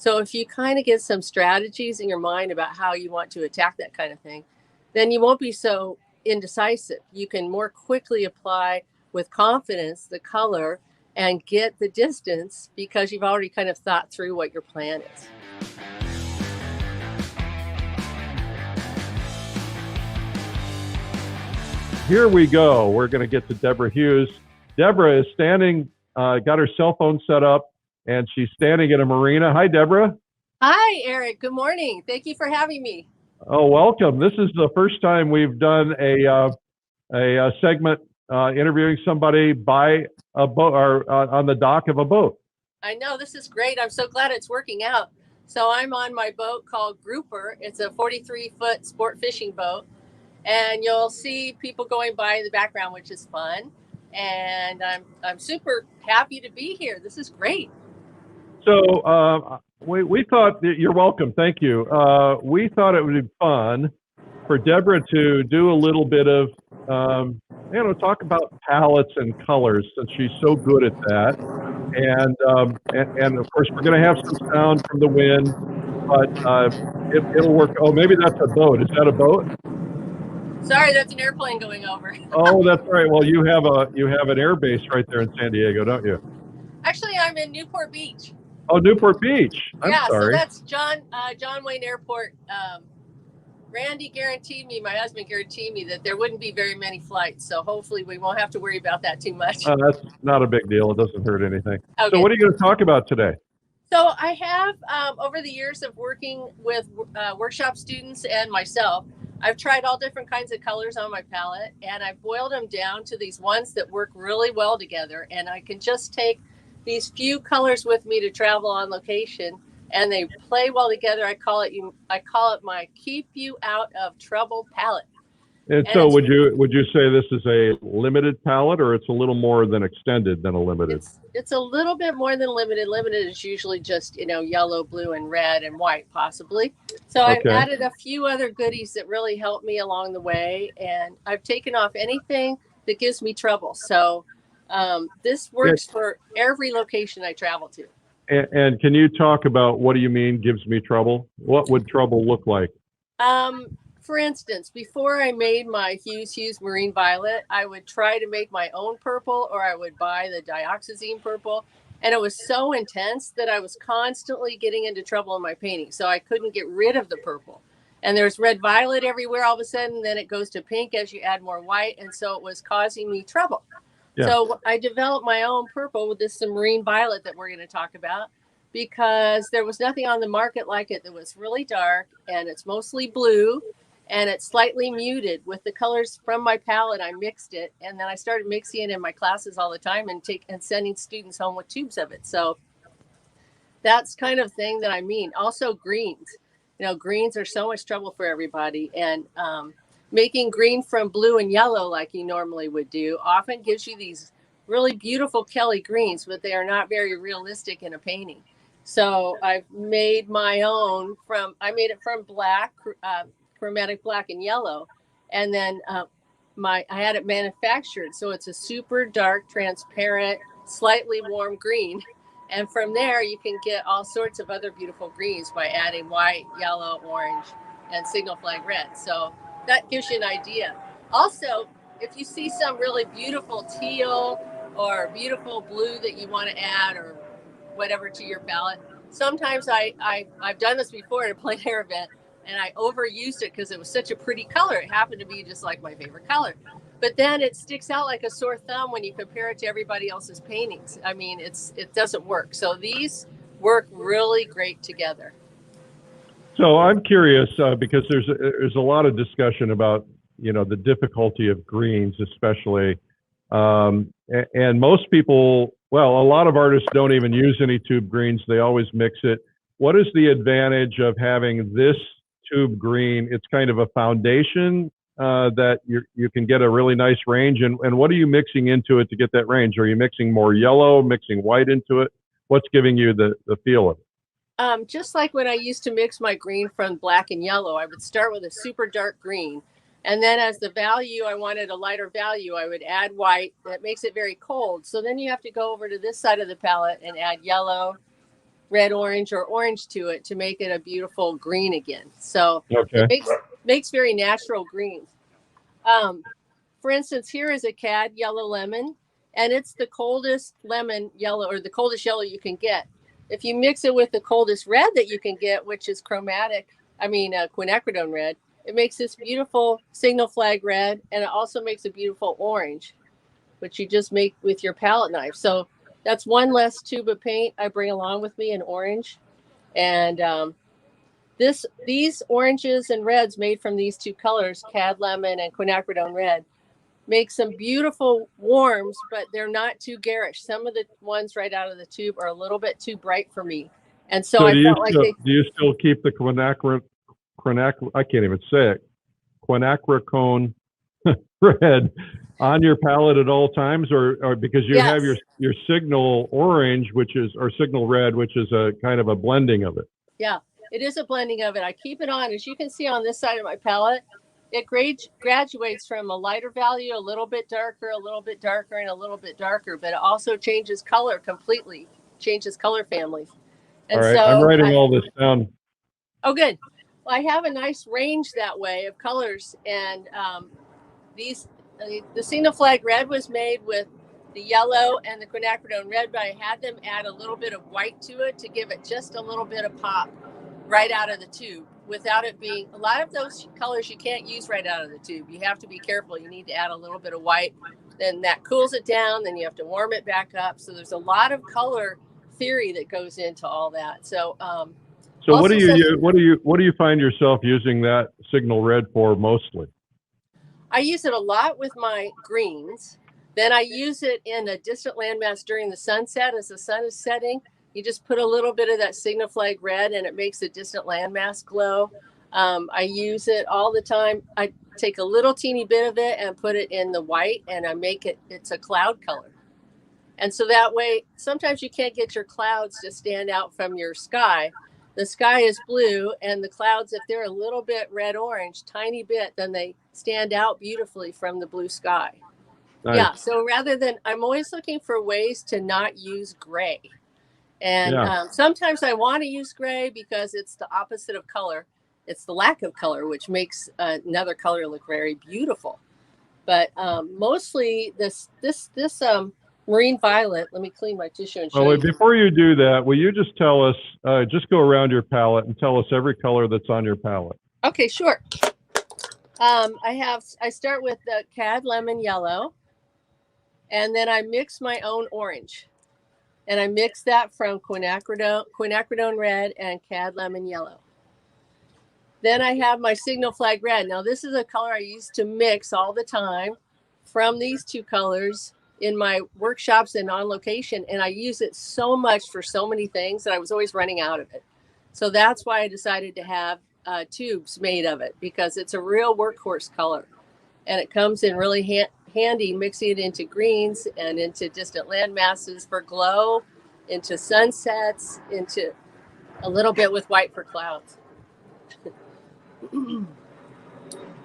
So if you kind of get some strategies in your mind about how you want to attack that kind of thing, then you won't be so indecisive. You can more quickly apply with confidence the color and get the distance because you've already kind of thought through what your plan is. Here we go. We're going to get to Debra Huse. Debra is standing, got her cell phone set up, and she's standing at a marina. Hi, Debra. Hi, Eric. Good morning. Thank you for having me. Oh, welcome. This is the first time we've done a segment interviewing somebody by a boat or on the dock of a boat. I know, this is great. I'm so glad it's working out. So I'm on my boat called Grouper. It's a 43-foot sport fishing boat. And you'll see people going by in the background, which is fun. And I'm super happy to be here. This is great. So we thought that you're welcome. Thank you. We thought it would be fun for Debra to do a little bit of, talk about palettes and colors since she's so good at that. And of course, we're going to have some sound from the wind, but it'll work. Oh, maybe that's a boat. Is that a boat? Sorry, that's an airplane going over. Oh, that's right. Well, you have an air base right there in San Diego, don't you? Actually, I'm in Newport Beach. Oh, Newport Beach. I'm So sorry. that's John Wayne Airport. Randy guaranteed me, my husband guaranteed me that there wouldn't be very many flights. So hopefully we won't have to worry about that too much. That's not a big deal. It doesn't hurt anything. Okay. So what are you going to talk about today? So I have, over the years of working with workshop students and myself, I've tried all different kinds of colors on my palette, and I've boiled them down to these ones that work really well together. And I can just take these few colors with me to travel on location, and they play well together. I call it my keep you out of trouble palette. And so would you say this is a limited palette, or it's a little more than extended than a limited? It's a little bit more than limited. Limited is usually just, yellow, blue, and red and white, possibly. So I've added a few other goodies that really help me along the way, and I've taken off anything that gives me trouble. So this works for every location I travel to. And can you talk about what do you mean gives me trouble? What would trouble look like? For instance, before I made my Hughes Marine Violet, I would try to make my own purple, or I would buy the dioxazine purple. And it was so intense that I was constantly getting into trouble in my painting. So I couldn't get rid of the purple. And there's red violet everywhere all of a sudden. Then it goes to pink as you add more white. And so it was causing me trouble. Yeah. So I developed my own purple with this marine violet that we're going to talk about, because there was nothing on the market like it that was really dark, and it's mostly blue. And it's slightly muted with the colors from my palette. I mixed it, and then I started mixing it in my classes all the time and sending students home with tubes of it. So that's kind of thing that I mean. Also greens. Greens are so much trouble for everybody. And making green from blue and yellow like you normally would do often gives you these really beautiful Kelly greens, but they are not very realistic in a painting. So I've made my own I made it from black, Chromatic Black and yellow, and then I had it manufactured, so it's a super dark, transparent, slightly warm green. And from there you can get all sorts of other beautiful greens by adding white, yellow, orange, and signal flag red. So that gives you an idea. Also, if you see some really beautiful teal or beautiful blue that you want to add or whatever to your palette, sometimes I've done this before at a plein air event, and I overused it because it was such a pretty color. It happened to be just like my favorite color. But then it sticks out like a sore thumb when you compare it to everybody else's paintings. I mean, it doesn't work. So these work really great together. So I'm curious because there's a lot of discussion about, the difficulty of greens, especially. And most people, a lot of artists don't even use any tube greens. They always mix it. What is the advantage of having this tube green? It's kind of a foundation that you can get a really nice range. And what are you mixing into it to get that range? Are you mixing more yellow, mixing white into it? What's giving you the feel of it? Just like when I used to mix my green from black and yellow, I would start with a super dark green. And then as the value, I wanted a lighter value, I would add white. That makes it very cold. So then you have to go over to this side of the palette and add yellow red orange or orange to it to make it a beautiful green again. So Okay. it makes very natural greens. For instance, here is a cad yellow lemon, and it's the coldest lemon yellow, or the coldest yellow you can get. If you mix it with the coldest red that you can get, which is quinacridone red, it makes this beautiful signal flag red, and it also makes a beautiful orange, which you just make with your palette knife. So that's one less tube of paint I bring along with me in orange. And these oranges and reds made from these two colors, cad lemon and quinacridone red, make some beautiful warms, but they're not too garish. Some of the ones right out of the tube are a little bit too bright for me. And so I felt like do you still keep the I can't even say it, quinacridone red on your palette at all times, or because you have your signal orange, or signal red, which is a kind of a blending of it. Yeah, it is a blending of it. I keep it on. As you can see on this side of my palette, it graduates from a lighter value, a little bit darker, and a little bit darker, but it also changes color completely, changes color families. And all right, I'm writing all this down. Oh, good. Well, I have a nice range that way of colors, and the signal flag red was made with the yellow and the quinacridone red, but I had them add a little bit of white to it to give it just a little bit of pop right out of the tube, without it being, a lot of those colors you can't use right out of the tube. You have to be careful. You need to add a little bit of white, then that cools it down, then you have to warm it back up. So there's a lot of color theory that goes into all that. So so what do you find yourself using that signal red for mostly? I use it a lot with my greens. Then I use it in a distant landmass during the sunset. As the sun is setting, you just put a little bit of that signal flag red and it makes a distant landmass glow. I use it all the time. I take a little teeny bit of it and put it in the white, and I make it's a cloud color. And so that way, sometimes you can't get your clouds to stand out from your sky. The sky is blue, and the clouds, if they're a little bit red-orange, tiny bit, then they stand out beautifully from the blue sky. Nice. Yeah, so rather than, I'm always looking for ways to not use gray. And sometimes I want to use gray because it's the opposite of color. It's the lack of color, which makes another color look very beautiful. But mostly this marine violet, let me clean my tissue and show you. Before you do that, will you just tell us, just go around your palette and tell us every color that's on your palette? Okay, sure. I start with the cad lemon yellow, and then I mix my own orange. And I mix that from quinacridone red and cad lemon yellow. Then I have my signal flag red. Now this is a color I used to mix all the time from these two colors in my workshops and on location. And I use it so much for so many things that I was always running out of it. So that's why I decided to have tubes made of it, because it's a real workhorse color. And it comes in really handy mixing it into greens and into distant land masses for glow, into sunsets, into a little bit with white for clouds. And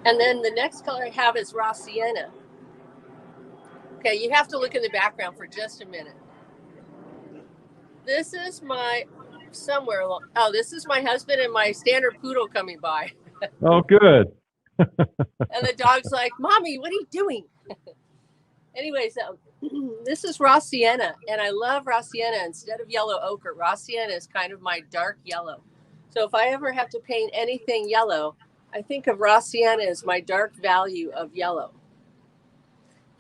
then the next color I have is raw sienna. Okay, you have to look in the background for just a minute. This is my this is my husband and my standard poodle coming by. Oh, good. And the dog's like, "Mommy, what are you doing?" Anyways, this is raw sienna, and I love raw sienna instead of yellow ochre. Raw sienna is kind of my dark yellow. So if I ever have to paint anything yellow, I think of raw sienna as my dark value of yellow.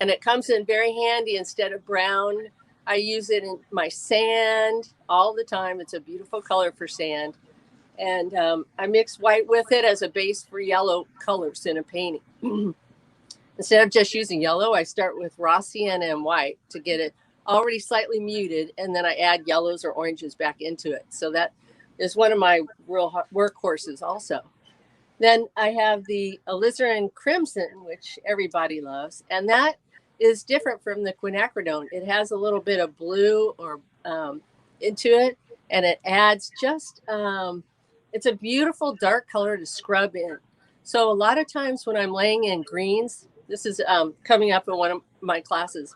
And it comes in very handy instead of brown. I use it in my sand all the time. It's a beautiful color for sand. And I mix white with it as a base for yellow colors in a painting. Instead of just using yellow, I start with raw sienna and white to get it already slightly muted, and then I add yellows or oranges back into it. So that is one of my real workhorses also. Then I have the Alizarin Crimson, which everybody loves, and that is different from the quinacridone. It has a little bit of blue or into it, and it adds just, it's a beautiful dark color to scrub in. So a lot of times when I'm laying in greens, this is coming up in one of my classes.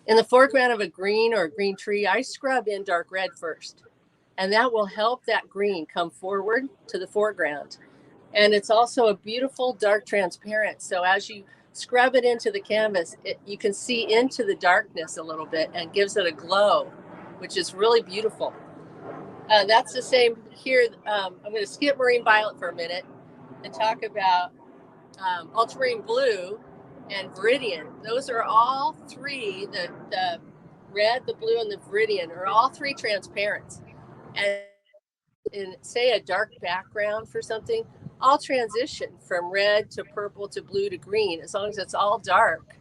In the foreground of a green or a green tree, I scrub in dark red first. And that will help that green come forward to the foreground. And it's also a beautiful dark transparent. So as you scrub it into the canvas, you can see into the darkness a little bit and gives it a glow, which is really beautiful. That's the same here. I'm going to skip marine violet for a minute and talk about ultramarine blue and Viridian. Those are all three, the red, the blue, and the Viridian are all three transparents. And in, say, a dark background for something, I'll transition from red to purple to blue to green as long as it's all dark.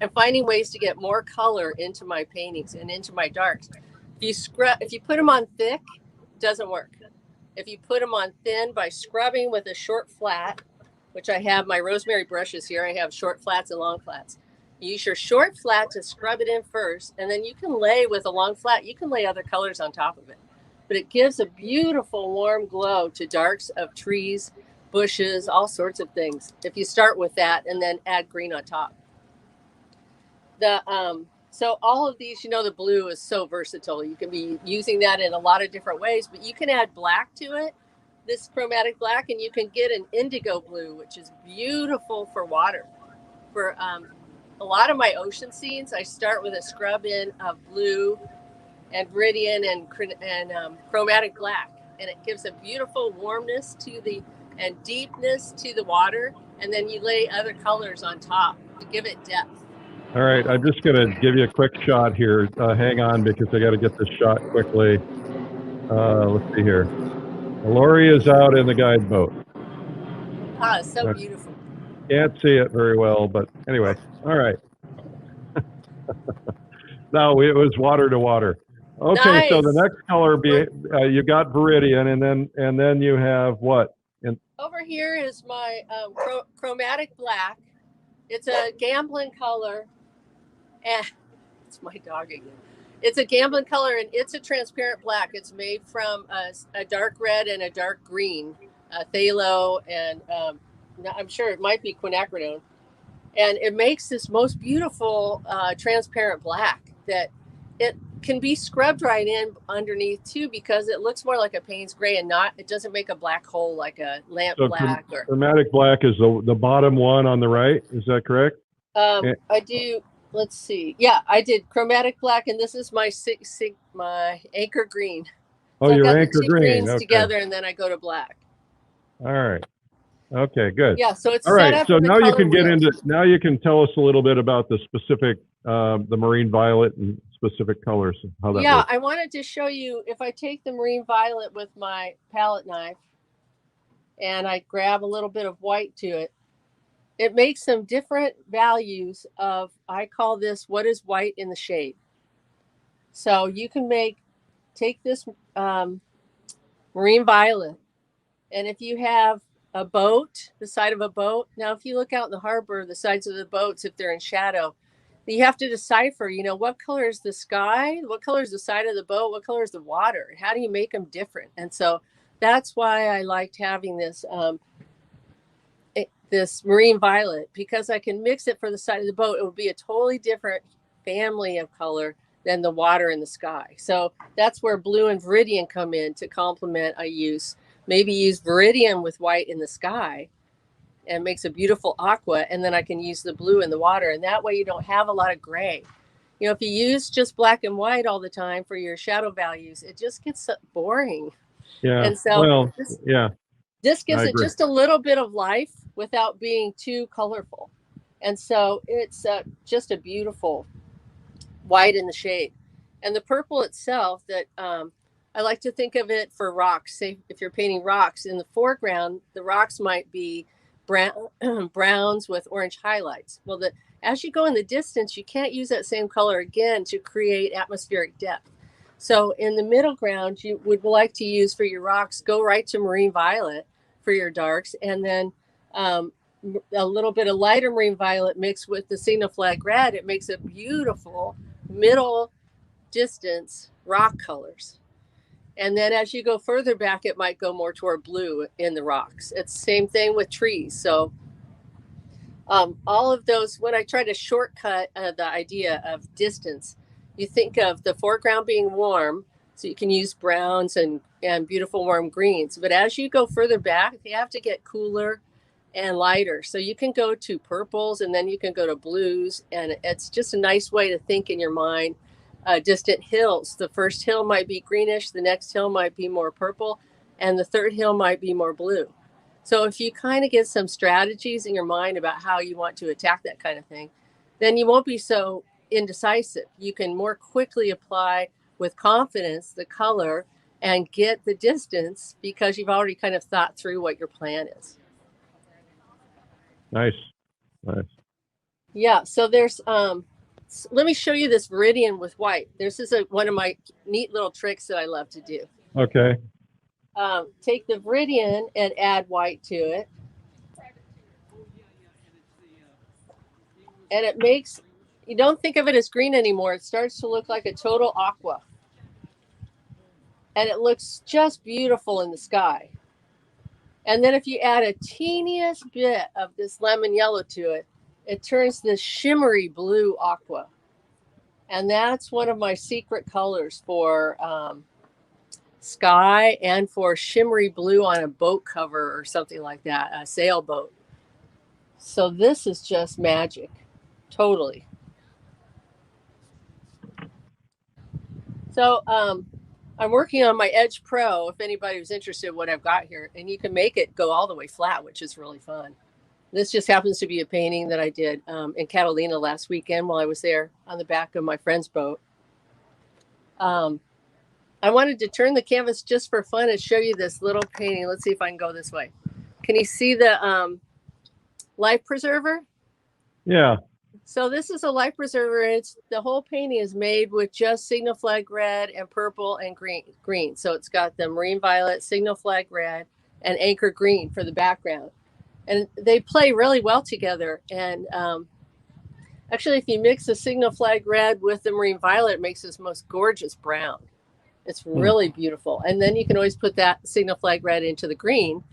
I'm finding ways to get more color into my paintings and into my darks. If you put them on thick, it doesn't work. If you put them on thin by scrubbing with a short flat, which I have my Rosemary brushes here, I have short flats and long flats. You use your short flat to scrub it in first, and then you can lay with a long flat, you can lay other colors on top of it. But it gives a beautiful warm glow to darks of trees, bushes, all sorts of things. If you start with that and then add green on top. So all of these, the blue is so versatile. You can be using that in a lot of different ways, but you can add black to it, this chromatic black, and you can get an indigo blue, which is beautiful for water. For a lot of my ocean scenes, I start with a scrub in of blue and Viridian and chromatic black, and it gives a beautiful warmness and deepness to the water, and then you lay other colors on top to give it depth. All right, I'm just going to give you a quick shot here. Hang on, because I got to get this shot quickly. Let's see here. Lori is out in the guide boat. Ah, it's so beautiful. Can't see it very well, but anyway. All right. No, it was water to water. Okay, nice. So the next color, you got Viridian, and then you have what? Over here is my chromatic black. It's a gambling color. It's my dog again. It's a gambling color, and it's a transparent black. It's made from a dark red and a dark green, phthalo, and I'm sure it might be quinacridone. And it makes this most beautiful transparent black that it can be scrubbed right in underneath too, because it looks more like a Payne's gray and it doesn't make a black hole like a lamp black. Chromatic black is the bottom one on the right. Is that correct? I do. Let's see. Yeah, I did chromatic black, and this is my my anchor green. Oh, your anchor green. Greens together, and then I go to black. All right. Okay, good. Yeah, so it's all right. So now you can get wheels. Now you can tell us a little bit about the specific, the marine violet and specific colors. How that works. I wanted to show you, if I take the marine violet with my palette knife, and I grab a little bit of white to it, it makes some different values of, I call this, what is white in the shade. So you can take this marine violet, and if you have a boat, the side of a boat. Now, if you look out in the harbor, the sides of the boats, if they're in shadow, you have to decipher, what color is the sky? What color is the side of the boat? What color is the water? How do you make them different? And so that's why I liked having this marine violet, because I can mix it for the side of the boat. It would be a totally different family of color than the water and the sky. So that's where blue and Viridian come in to complement a use. Maybe use Viridian with white in the sky and makes a beautiful aqua, and then I can use the blue in the water, and that way you don't have a lot of gray. If you use just black and white all the time for your shadow values, it just gets boring. Yeah. And so this gives it agree. just a little bit of life without being too colorful. And so it's just a beautiful white in the shade. And the purple itself, that I like to think of it for rocks. Say if you're painting rocks in the foreground, the rocks might be browns with orange highlights. Well, as you go in the distance, you can't use that same color again to create atmospheric depth. So in the middle ground, you would like to use for your rocks, go right to marine violet for your darks, and then a little bit of lighter marine violet mixed with the signal flag red. It makes a beautiful middle distance rock colors. And then as you go further back, it might go more toward blue in the rocks. It's the same thing with trees. So all of those, when I try to shortcut the idea of distance, you think of the foreground being warm, So you can use browns and beautiful warm greens. But as you go further back, you have to get cooler and lighter. So you can go to purples and then you can go to blues. And it's just a nice way to think in your mind. Distant hills. The first hill might be greenish. The next hill might be more purple. And the third hill might be more blue. So if you kind of get some strategies in your mind about how you want to attack that kind of thing, then you won't be so indecisive. You can more quickly apply with confidence the color and get the distance because you've already kind of thought through what your plan is. Nice. Yeah, so there's let me show you this Viridian with white. This is one of my neat little tricks that I love to do. Okay. Take the Viridian and add white to it, and it makes, you don't think of it as green anymore. It starts to look like a total aqua. And it looks just beautiful in the sky. And then if you add a teeniest bit of this lemon yellow to it, it turns this shimmery blue aqua. And that's one of my secret colors for sky and for shimmery blue on a boat cover or something like that, a sailboat. So this is just magic, totally. So I'm working on my Edge Pro, if anybody was interested in what I've got here, and you can make it go all the way flat, which is really fun. This just happens to be a painting that I did in Catalina last weekend while I was there on the back of my friend's boat. I wanted to turn the canvas just for fun and show you this little painting. Let's see if I can go this way. Can you see the life preserver? Yeah. So this is a life preserver. It's the whole painting is made with just signal flag red and purple and green. So it's got the marine violet, signal flag red, and anchor green for the background. And they play really well together. And actually, if you mix the signal flag red with the marine violet, it makes this most gorgeous brown. It's really beautiful. And then you can always put that signal flag red into the green.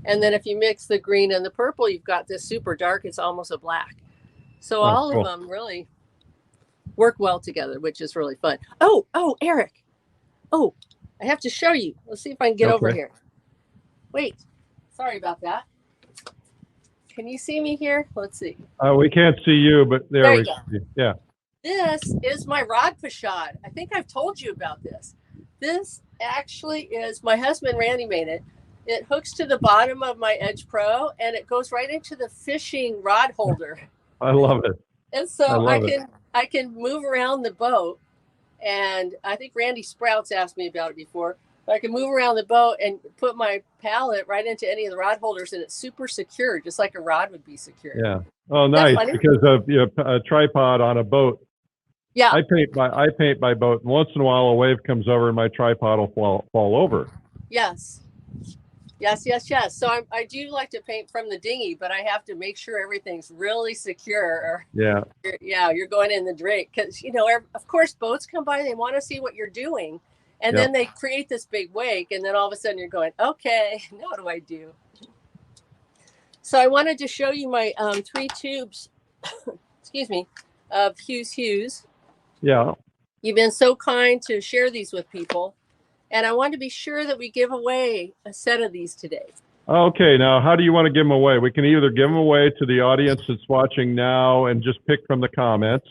And then if you mix the green and the purple, you've got this super dark. It's almost a black. So all of them really work well together, which is really fun. Oh, Eric. Oh, I have to show you. Let's see if I can get over here. Wait, sorry about that. Can you see me here? Let's see. We can't see you, but there we go. Yeah. This is my rod pochade. I think I've told you about this. This actually is, my husband Randy made it. It hooks to the bottom of my Edge Pro and it goes right into the fishing rod holder. I love it. And so I can move around the boat, and I think Randy Sprouts asked me about it before. But I can move around the boat and put my palette right into any of the rod holders, and it's super secure, just like a rod would be secure. Yeah. Oh, nice. Because of a tripod on a boat. Yeah. I paint by boat, and once in a while a wave comes over and my tripod will fall over. Yes. So I do like to paint from the dinghy, but I have to make sure everything's really secure. Yeah. You're going in the drink because, of course, boats come by. They want to see what you're doing. And then they create this big wake. And then all of a sudden you're going, okay, now what do I do? So I wanted to show you my 3 tubes, excuse me, of Hughes. Yeah. You've been so kind to share these with people. And I want to be sure that we give away a set of these today. Okay, now how do you want to give them away? We can either give them away to the audience that's watching now and just pick from the comments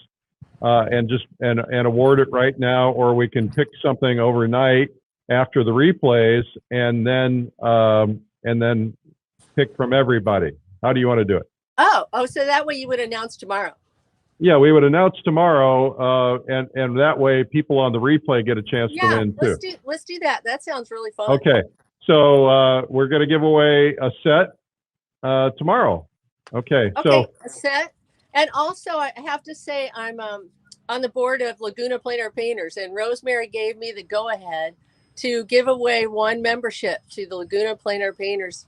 and award it right now, or we can pick something overnight after the replays and then pick from everybody. How do you want to do it? Oh, so that way you would announce tomorrow. Yeah, we would announce tomorrow, and that way people on the replay get a chance to win too. Let's do that. That sounds really fun. Okay, so we're going to give away a set tomorrow. Okay, so a set, and also I have to say I'm on the board of Laguna Plein Painters, and Rosemary gave me the go-ahead to give away 1 membership to the Laguna Plein Painters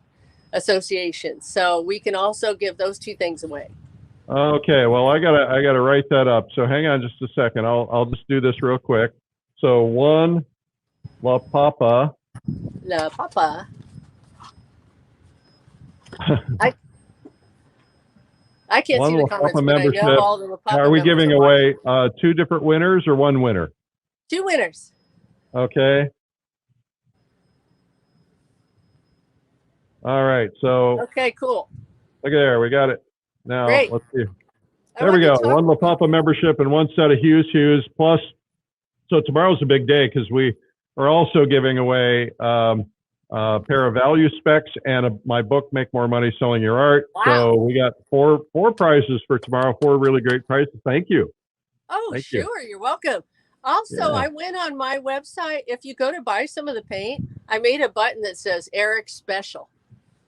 Association. So we can also give those 2 things away. Okay, well, I gotta write that up. So hang on just a second. I'll just do this real quick. So 1 La Papa. La Papa. I can't see the comments, but I know all the La Papa. Are we giving away 2 different winners or 1 winner? 2 winners. Okay. All right. So Okay, cool. look at there. We got it. Now, Great. let's see. I There we wanted go. to talk. One La Papa membership and one set of Hughes. Plus, so tomorrow's a big day because we are also giving away a pair of value specs and my book, Make More Money Selling Your Art. Wow. So we got four prizes for tomorrow, 4 really great prizes. Thank you. Oh, Thank sure. You're welcome. Also, Yeah. I went on my website. If you go to buy some of the paint, I made a button that says Eric Special.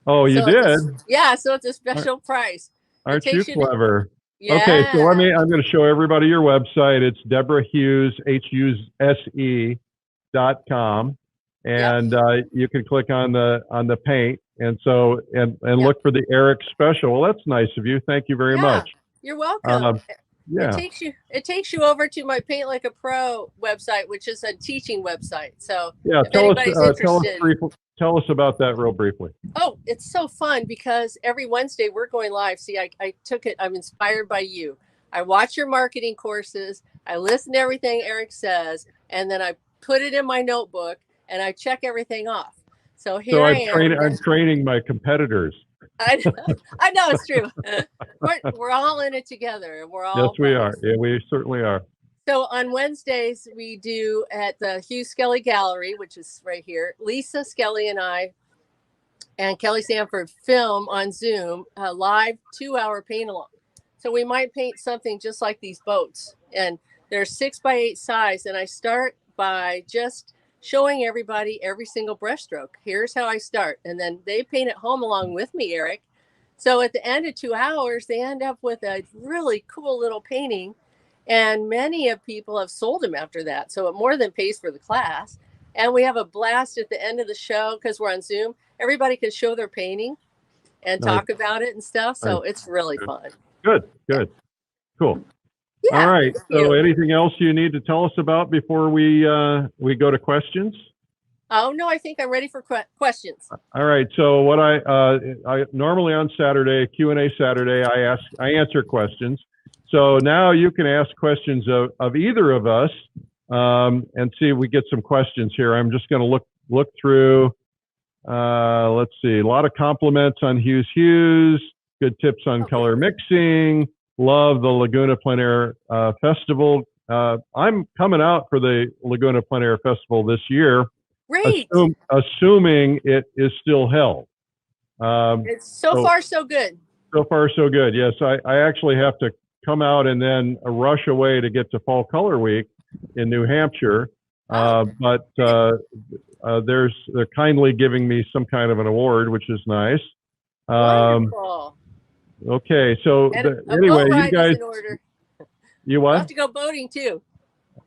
Oh, you So did? yeah, so it's a special price. Aren't you clever? Yeah. Okay, so I'm going to show everybody your website. It's Debra Huse, HUSE.com. And you can click on the paint and look for the Eric Special. Well, that's nice of you. Thank you very much. You're welcome. Yeah. It takes you over to my Paint Like a Pro website, which is a teaching website. So yeah, if anybody's interested, tell us about that real briefly. Oh, it's so fun because every Wednesday we're going live. See, I took it. I'm inspired by you. I watch your marketing courses. I listen to everything Eric says, and then I put it in my notebook and I check everything off. So here I am. I'm training my competitors. I know it's true. We're all in it together. We're all. Yes, we are. Yeah, we certainly are. So on Wednesdays, we do at the Hugh Scully Gallery, which is right here. Lisa Scully and I and Kelly Sanford film on Zoom a live 2-hour paint along. So we might paint something just like these boats. And they're 6x8 size. And I start by just showing everybody every single brushstroke. Here's how I start. And then they paint at home along with me, Eric. So at the end of 2 hours, they end up with a really cool little painting. And many of people have sold them after that. So it more than pays for the class. And we have a blast at the end of the show because we're on Zoom. Everybody can show their painting and talk about it and stuff. So it's really fun. Good. Cool. Yeah, all right. So anything else you need to tell us about before we go to questions? Oh, no, I think I'm ready for questions. All right. So what I normally on Saturday, Q&A Saturday, I answer questions. So now you can ask questions of either of us and see if we get some questions here. I'm just going to look through. Let's see. A lot of compliments on Hughes. Good tips on color mixing. Love the Laguna Plein Air Festival. I'm coming out for the Laguna Plein Air Festival this year. Great. Assuming it is still held. It's so far so good. So far so good. Yes, I actually have to come out and then rush away to get to Fall Color Week in New Hampshire. But they're kindly giving me some kind of an award, which is nice. Wonderful. Okay, so anyway, you guys, you what? I'll have to go boating too.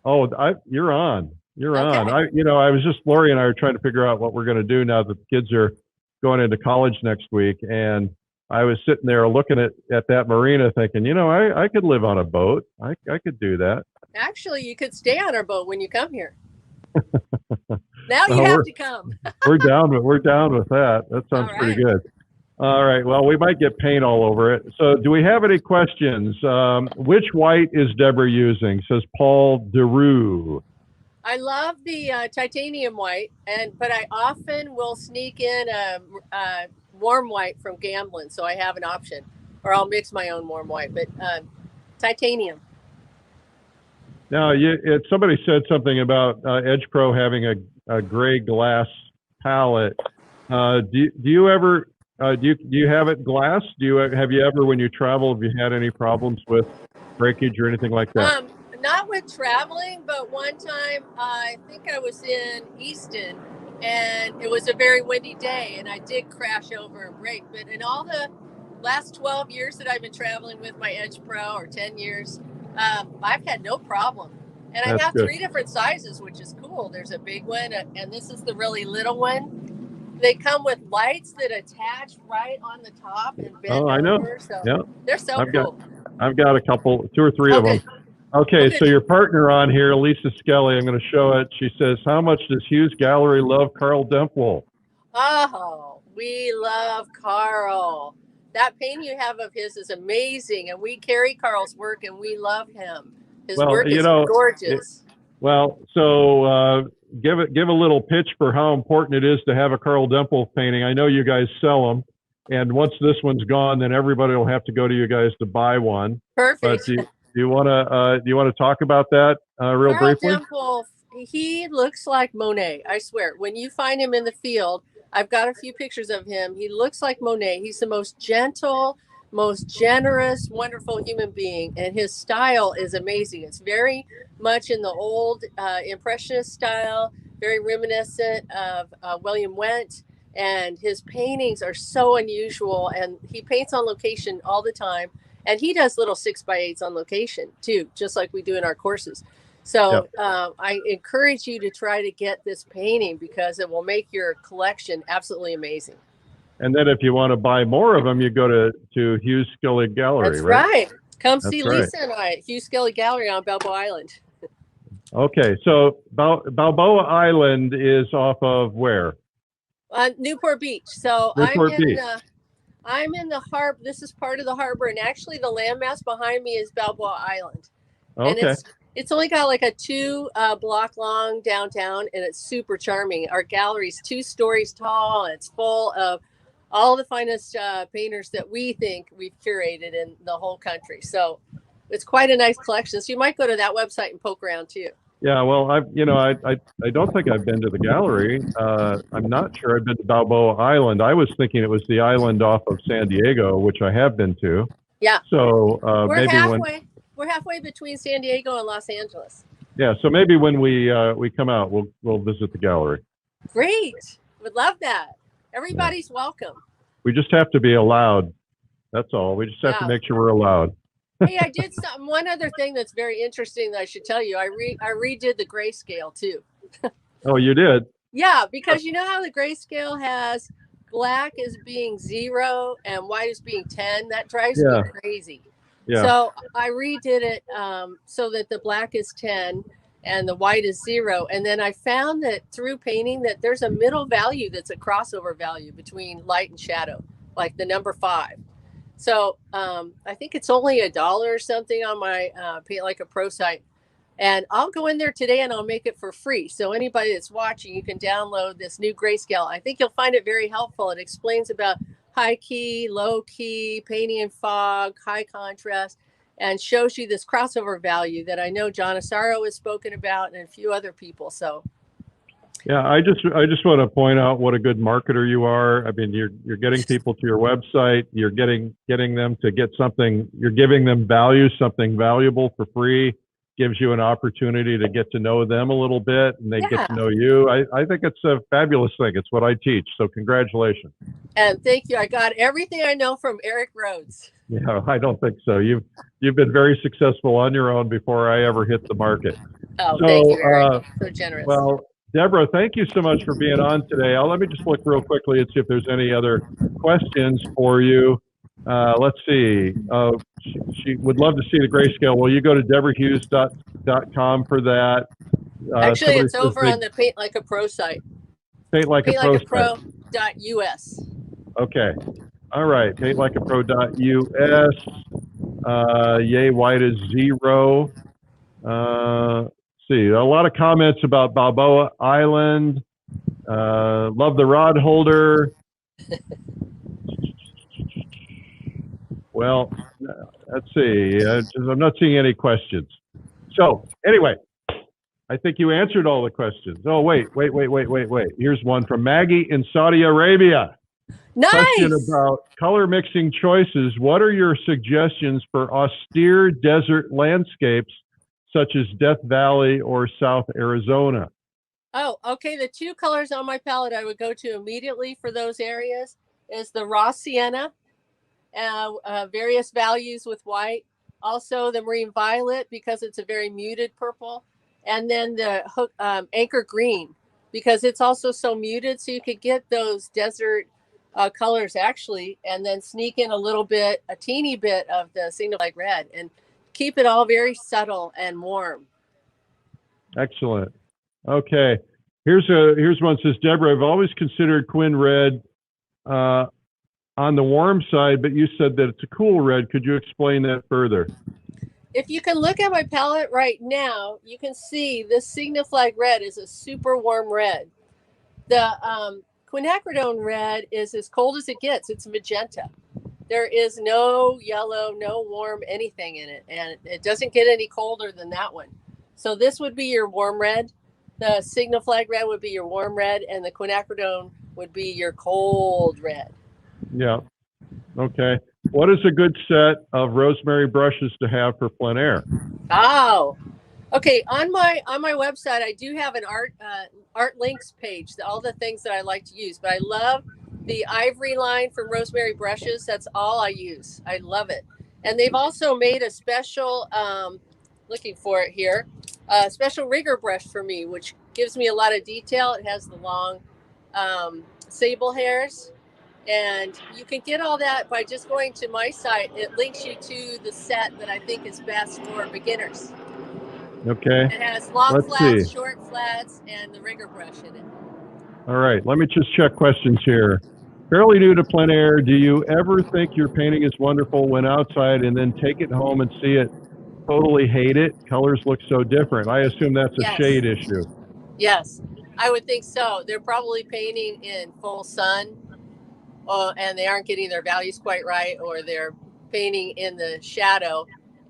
Oh, you're on. You're on. I was just, Lori and I are trying to figure out what we're going to do now that the kids are going into college next week. And I was sitting there looking at that marina thinking, I could live on a boat. I could do that. Actually, you could stay on our boat when you come here. Now you have to come. we're down with that. That sounds pretty good. All right. Well, we might get paint all over it. So do we have any questions? Which white is Debra using? Says Paul DeRue. I love the titanium white, but I often will sneak in a warm white from Gamblin, so I have an option. Or I'll mix my own warm white, but titanium. Now, somebody said something about Edge Pro having a gray glass palette. Do you ever... do you have it glass? Have you ever, when you travel, have you had any problems with breakage or anything like that? Not with traveling, but one time I think I was in Easton and it was a very windy day and I did crash over and break. But in all the last 12 years that I've been traveling with my Edge Pro, or 10 years, I've had no problem. And I have 3 different sizes, which is cool. There's a big one and this is the really little one. They come with lights that attach right on the top and bend over. I know. So they're so cool. I've got 2 or 3 of them. Okay, so your partner on here, Lisa Scully, I'm going to show it. She says, how much does Hughes Gallery love Carl Dempwell? Oh, we love Carl. That painting you have of his is amazing, and we carry Carl's work, and we love him. His work is gorgeous. So give a little pitch for how important it is to have a Carl Dempel painting. I know you guys sell them, and once this one's gone, then everybody will have to go to you guys to buy one. Perfect. But do you want to talk about that real Carl briefly? Dempel, he looks like Monet. I swear. When you find him in the field, I've got a few pictures of him. He looks like Monet. He's the most gentle, most generous, wonderful human being, and his style is amazing. It's very much in the old Impressionist style, very reminiscent of William Went, and his paintings are so unusual, and he paints on location all the time, and he does little 6x8s on location too, just like we do in our courses. So I encourage you to try to get this painting because it will make your collection absolutely amazing. And then if you want to buy more of them, you go to Hugh Scully Gallery, That's right. Come see right. Lisa and I at Hugh Scully Gallery on Balboa Island. Okay, so Balboa Island is off of where? Newport Beach. So Newport Beach. I'm in the harbor. This is part of the harbor, and actually the landmass behind me is Balboa Island. Okay. And it's only got like a 2 block long downtown, and it's super charming. Our gallery's 2 stories tall, and it's full of all the finest painters that we think we've curated in the whole country. So it's quite a nice collection. So you might go to that website and poke around too. Yeah, well, I don't think I've been to the gallery. I'm not sure I've been to Balboa Island. I was thinking it was the island off of San Diego, which I have been to. Yeah. So we're halfway between San Diego and Los Angeles. Yeah, so maybe when we come out, we'll visit the gallery. Great, would love that. Everybody's welcome. We just have to be allowed. That's all. We just have to make sure we're allowed. Hey, I did one other thing that's very interesting that I should tell you. I redid the grayscale too. Oh, you did? Yeah, because you know how the grayscale has black as being 0 and white as being 10? That drives me crazy. Yeah. So I redid it so that the black is 10 and the white is 0. And then I found that through painting that there's a middle value that's a crossover value between light and shadow, like the number 5. So I think it's only $1 or something on my Paint Like a Pro site. And I'll go in there today and I'll make it for free. So anybody that's watching, you can download this new grayscale. I think you'll find it very helpful. It explains about high key, low key, painting in fog, high contrast, and shows you this crossover value that I know John Asaro has spoken about and a few other people. So yeah, I just want to point out what a good marketer you are. I mean, you're getting people to your website, you're getting them to get something, you're giving them value, something valuable for free, gives you an opportunity to get to know them a little bit and they get to know you. I think it's a fabulous thing. It's what I teach. So congratulations. And thank you. I got everything I know from Eric Rhodes. Yeah, I don't think so. You've been very successful on your own before I ever hit the market. Oh, so, thank you, Eric. So generous. Well, Debra, thank you so much for being on today. Let me just look real quickly and see if there's any other questions for you. Let's see. She would love to see the grayscale. Well, you go to debrahuse.com for that. Actually, it's over on the Paint Like a Pro site. Paintlikeapro.us. Okay. All right. Paintlikeapro.us. Yay, white is 0. See, a lot of comments about Balboa Island. Love the rod holder. Well, let's see. I'm not seeing any questions. So anyway, I think you answered all the questions. Oh, wait. Here's one from Maggie in Saudi Arabia. Nice. Question about color mixing choices. What are your suggestions for austere desert landscapes such as Death Valley or South Arizona? Oh, okay. The 2 colors on my palette I would go to immediately for those areas is the raw sienna, various values with white. Also the marine violet because it's a very muted purple. And then the anchor green because it's also so muted. So you could get those desert colors actually, and then sneak in a teeny bit of the signal like red and keep it all very subtle and warm. Excellent. Okay. Here's one that says, Debra, I've always considered Quinn red on the warm side, but you said that it's a cool red. Could you explain that further? if you can look at my palette right now, you can see this Signaflag red is a super warm red. The quinacridone red is as cold as it gets. It's magenta. There is no yellow, no warm anything in it, and it doesn't get any colder than that one. So this would be your warm red. The Signaflag red would be your warm red, and the quinacridone would be your cold red. Yeah. Okay. What is a good set of Rosemary brushes to have for plein air? Oh, okay. On my website, I do have an art links page, all the things that I like to use. But I love the ivory line from Rosemary brushes. That's all I use. I love it. And they've also made a special, looking for it here, a special rigger brush for me, which gives me a lot of detail. It has the long sable hairs. And you can get all that by just going to my site. It links you to the set that I think is best for beginners. Okay. It has long Let's flats, see. short flats, and the rigger brush in it. All right. Let me just check questions here. Fairly new to plein air. Do you ever think your painting is wonderful when outside and then take it home and see it, totally hate it? Colors look so different. I assume that's a Yes. shade issue. Yes, I would think so. They're probably painting in full sun, and they aren't getting their values quite right, or they're painting in the shadow,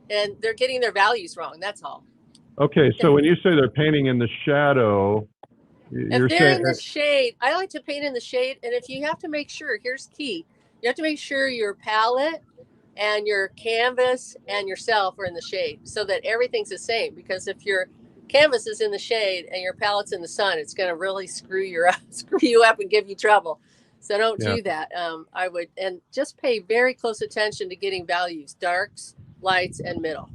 and they're getting their values wrong. That's all. Okay. So when you say they're painting in the shadow, If you're they're saying in the shade, I like to paint in the shade. And if you have to make sure, here's key. You have to make sure your palette and your canvas and yourself are in the shade so that everything's the same. Because if your canvas is in the shade and your palette's in the sun, it's going to really screw you up and give you trouble. So don't do that. I would, and just pay very close attention to getting values, darks, lights, and middle.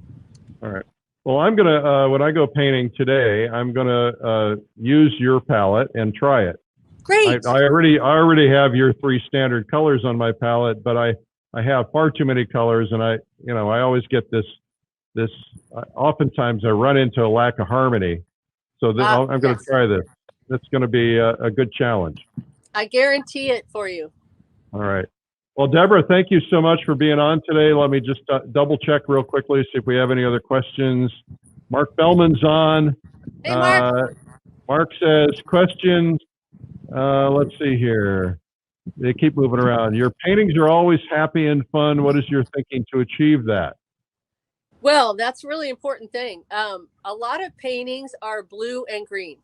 All right. Well, I'm going to, when I go painting today, I'm going to use your palette and try it. Great. I already have your 3 standard colors on my palette, but I have far too many colors, and I always get this, oftentimes I run into a lack of harmony. So I'm going to try this. That's going to be a good challenge. I guarantee it for you. All right. Well, Debra, thank you so much for being on today. Let me just double check real quickly, see if we have any other questions. Mark Bellman's on. Hey, Mark. Mark says, question, let's see here. They keep moving around. Your paintings are always happy and fun. What is your thinking to achieve that? Well, that's a really important thing. A lot of paintings are blue and green,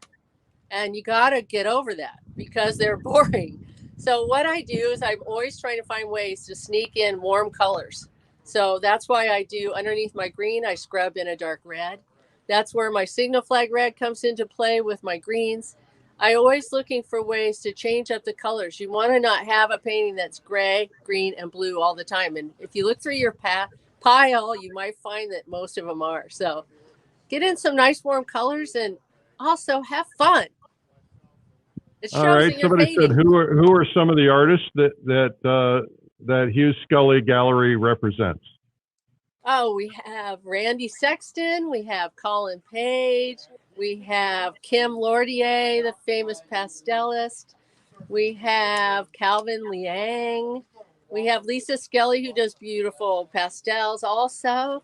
and you got to get over that because they're boring. So what I do is I'm always trying to find ways to sneak in warm colors. So that's why I do underneath my green, I scrub in a dark red. That's where my Signaflag red comes into play with my greens. I always looking for ways to change up the colors. You want to not have a painting that's gray, green, and blue all the time. And if you look through your pile, you might find that most of them are. So get in some nice warm colors and also have fun. It shows. All right. Somebody said, who are some of the artists that Hugh Scully Gallery represents? Oh, we have Randy Sexton, we have Colin Page, we have Kim Lordier, the famous pastelist. We have Calvin Liang. We have Lisa Skelly, who does beautiful pastels also.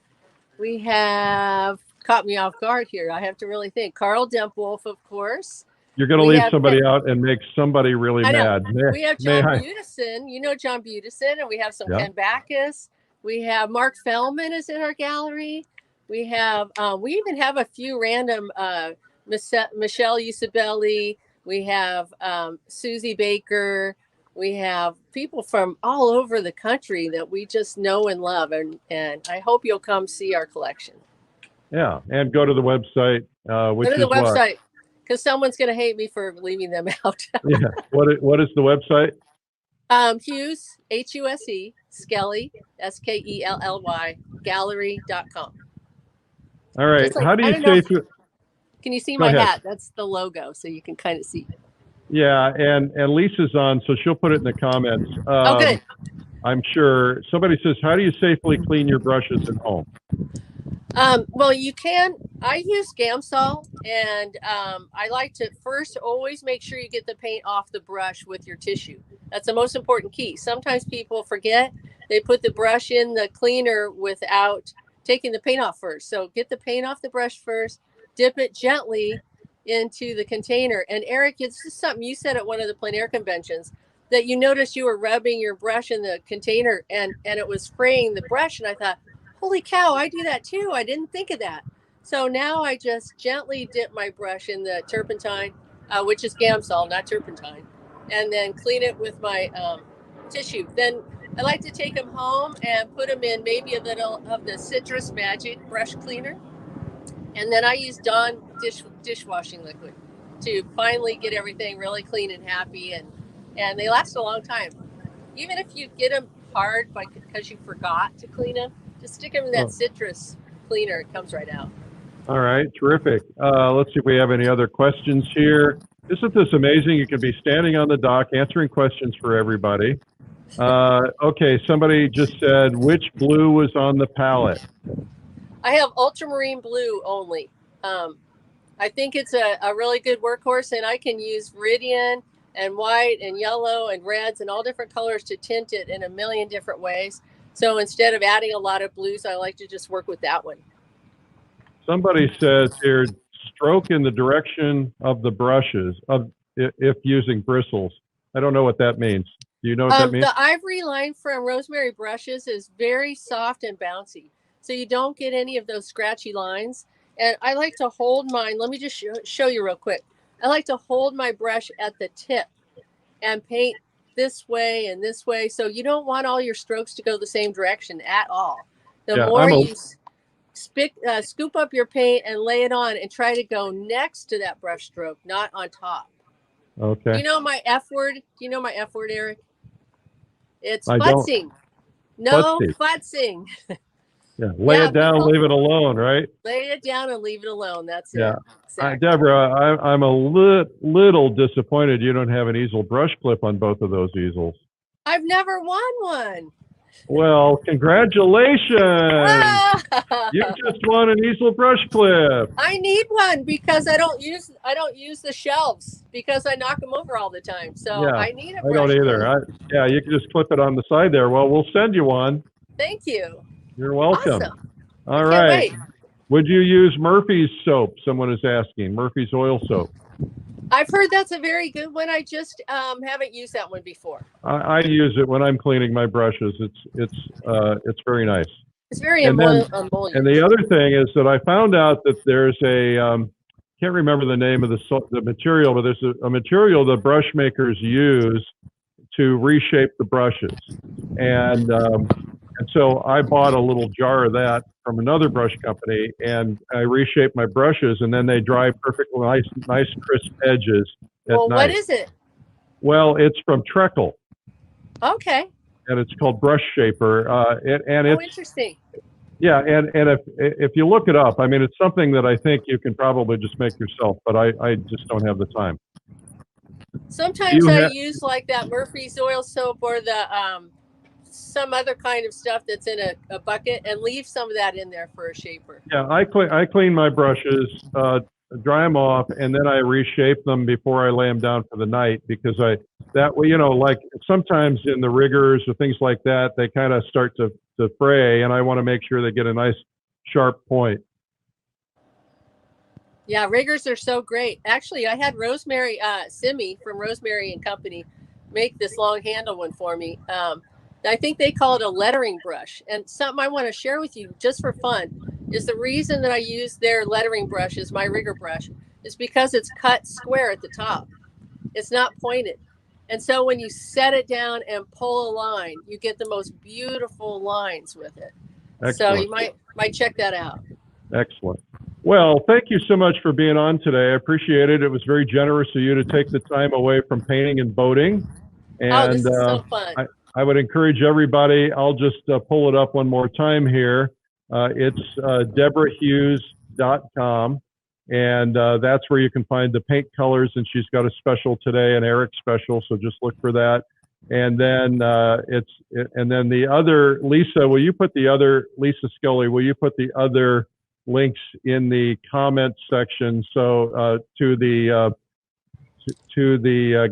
We have, caught me off guard here, I have to really think. Carl Dempwolf, of course. You're going to leave somebody out and make somebody really mad. We have John Budison. You know John Budison, and we have some Ken Backus. We have Mark Fellman is in our gallery. We have, we even have a few random Michelle Usabelli. We have Susie Baker. We have people from all over the country that we just know and love. And I hope you'll come see our collection. Yeah, and go to the website. Which go to the website. Because someone's going to hate me for leaving them out. Yeah. What is the website? Hughes, Huse, Skelly, Skelly, gallery.com. All right. Like, how do you say? Can you see my hat? That's the logo, so you can kind of see. Yeah, and Lisa's on, so she'll put it in the comments. Okay. I'm sure. Somebody says, how do you safely clean your brushes at home? Well, you can. I use Gamsol, and I like to first always make sure you get the paint off the brush with your tissue. That's the most important key. Sometimes people forget. They put the brush in the cleaner without taking the paint off first. So get the paint off the brush first, dip it gently into the container. And Eric, it's just something you said at one of the plein air conventions, that you noticed you were rubbing your brush in the container and it was spraying the brush. And I thought, holy cow, I do that too. I didn't think of that. So now I just gently dip my brush in the turpentine, which is Gamsol, not turpentine, and then clean it with my tissue. Then I like to take them home and put them in maybe a little of the Citrus Magic brush cleaner. And then I use Dawn dishwashing liquid to finally get everything really clean and happy. And they last a long time. Even if you get them hard because you forgot to clean them, just stick them in that citrus cleaner. It comes right out. All right, terrific. Let's see if we have any other questions here. Isn't this amazing? You could be standing on the dock answering questions for everybody. Okay, somebody just said, which blue was on the palette? I have ultramarine blue only. I think it's a really good workhorse, and I can use Viridian and white and yellow and reds and all different colors to tint it in a million different ways. So instead of adding a lot of blues, I like to just work with that one. Somebody says here, stroke in the direction of the brushes if using bristles. I don't know what that means. Do you know what that means? The ivory line from Rosemary brushes is very soft and bouncy, so you don't get any of those scratchy lines. And I like to hold mine. Let me just show you real quick. I like to hold my brush at the tip and paint this way and this way. So you don't want all your strokes to go the same direction at all. The more you scoop up your paint and lay it on and try to go next to that brush stroke, not on top. Okay. You know my F word? Do you know my F word, Eric? It's futzing. No futzing. Yeah, lay it down, leave it alone, right? Lay it down and leave it alone. That's it. Exactly. Deborah, I'm a little disappointed you don't have an easel brush clip on both of those easels. I've never won one. Well, congratulations! You just won an easel brush clip. I need one because I don't use the shelves because I knock them over all the time. So I need a brush. I don't either. Yeah, you can just clip it on the side there. Well, we'll send you one. Thank you. You're welcome. Awesome. All right. Wait. Would you use Murphy's soap? Someone is asking. Murphy's oil soap. I've heard that's a very good one. I just haven't used that one before. I use it when I'm cleaning my brushes. It's very nice. It's very emollient. And the other thing is that I found out that there's a can't remember the name of the material, but there's a material the brush makers use to reshape the brushes, and so I bought a little jar of that from another brush company, and I reshaped my brushes, and then they dry perfectly nice crisp edges at night. What is it? Well, it's from Treckle. Okay. And it's called Brush Shaper. It's interesting. Yeah, and if you look it up, I mean, it's something that I think you can probably just make yourself, but I just don't have the time. Sometimes I use like that Murphy's oil soap or the some other kind of stuff that's in a bucket and leave some of that in there for a shaper. Yeah, I clean my brushes, dry them off, and then I reshape them before I lay them down for the night, because that way, like sometimes in the riggers or things like that, they kind of start to fray, and I want to make sure they get a nice sharp point. Yeah, riggers are so great. Actually, I had Rosemary Simi from Rosemary and Company make this long handle one for me. I think they call it a lettering brush. And something I want to share with you just for fun is the reason that I use their lettering brush as my rigger brush is because it's cut square at the top. It's not pointed. And so when you set it down and pull a line, you get the most beautiful lines with it. Excellent. So you might check that out. Excellent. Well, thank you so much for being on today. I appreciate it. It was very generous of you to take the time away from painting and boating. And this is so fun. I would encourage everybody, I'll just pull it up one more time here. It's DebraHuse.com, and that's where you can find the paint colors, and she's got a special today, an Eric special, so just look for that. And then and then the other, Lisa, Lisa Scully, will you put the other links in the comments section, so to the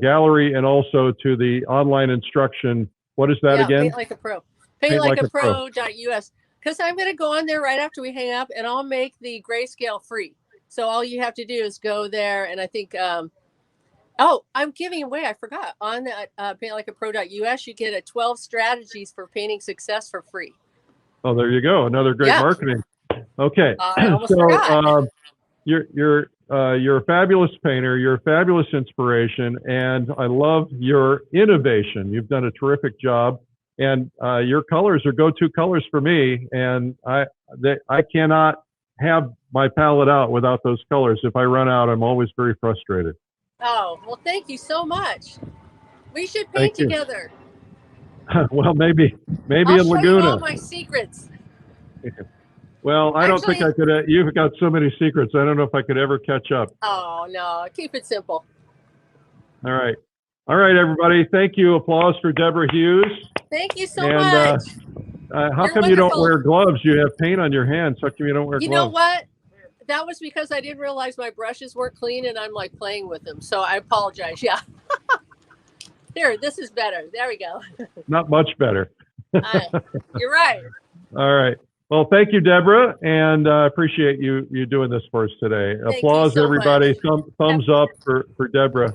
gallery and also to the online instruction. What is that again? Paint Like a Pro. PaintLikeAPro.us. Because I'm going to go on there right after we hang up, and I'll make the grayscale free. So all you have to do is go there, and I think, oh, I'm giving away, I forgot, on paintlikeapro.us, you get a 12 strategies for painting success for free. Oh, there you go. Another great marketing. Okay. I almost forgot. You're a fabulous painter. You're a fabulous inspiration, and I love your innovation. You've done a terrific job, and your colors are go-to colors for me. And I cannot have my palette out without those colors. If I run out, I'm always very frustrated. Oh, well, thank you so much. We should paint together. Well, maybe I'll in Laguna. show you all my secrets. Well, I don't think I could. You've got so many secrets. I don't know if I could ever catch up. Oh, no. Keep it simple. All right. All right, everybody. Thank you. Applause for Debra Huse. Thank you so much. How come you don't wear gloves? You have paint on your hands. How come you don't wear gloves? You know what? That was because I didn't realize my brushes weren't clean, and I'm like playing with them. So I apologize. Yeah. Here, this is better. There we go. Not much better. You're right. All right. Well, thank you, Debra, and I appreciate you doing this for us today. Thank Applause, you so everybody. much. Thumbs up for Debra.